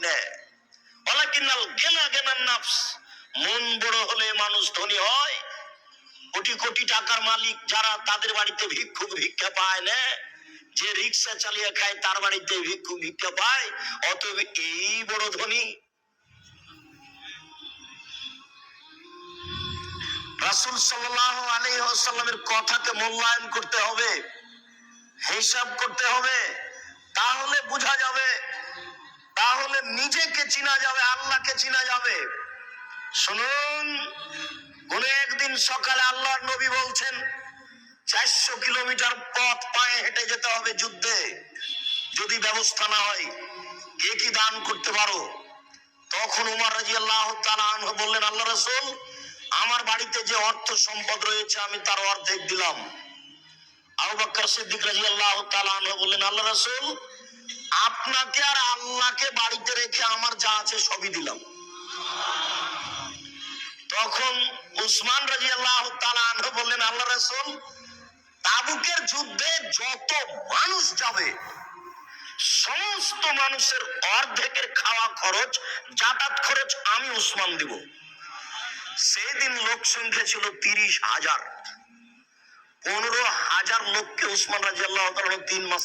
হয় না। ওয়ালাকিনাল গিনা গিনান নাফস, মন বড় হলে মানুষ ধনী হয়। কোটি কোটি টাকার মালিক যারা, তাদের বাড়িতে ভিক্ষুক ভিক্ষা পায় না। যে রিক্সা চালিয়ে খায় তার বাড়িতে ভিক্ষুক ভিক্ষা পায়, অতএব এই বড় ধনী। রাসূল সাল্লাল্লাহু আলাইহি ওয়াসাল্লামের কথাকে মূল্যায়ন করতে হবে, হিসাব করতে হবে, তাহলে বোঝা যাবে, তাহলে নিজেকে চিনা যাবে, আল্লাহকে চিনা যাবে। শুনুন, কোন একদিন সকালে আল্লাহর নবী বলছেন 400 কিলোমিটার পথ পায়ে হেঁটে যেতে হবে যুদ্ধে, যদি ব্যবস্থা না হয় কে কি দান করতে পারো? তখন উমর রাদিয়াল্লাহু তাআলা আনহু বললেন, আল্লাহ রাসূল, আমার বাড়িতে যে অর্থ সম্পদ রয়েছে আমি তার অর্ধেক দিলাম। আবু বকর সিদ্দিক রাদিয়াল্লাহু তাআলা আনহু বললেন, আল্লাহ রাসূল, আপনাকে আর আল্লাহকে বাড়িতে রেখে আমার যা আছে সবই দিলাম। তখন উসমান রাদিয়াল্লাহু তাআলা আনহু বললেন, আল্লাহ রাসূল, তাবুকের যুদ্ধে যত মানুষ যাবে সমস্ত মানুষের অর্ধেকের খাওয়া খরচ, যাতায়াত খরচ আমি উসমান দিব। সেদিন লোক সংখ্যা ছিল 30,000। 15,000 লোককে উসমান রাদিয়াল্লাহু তাআলা 3 মাস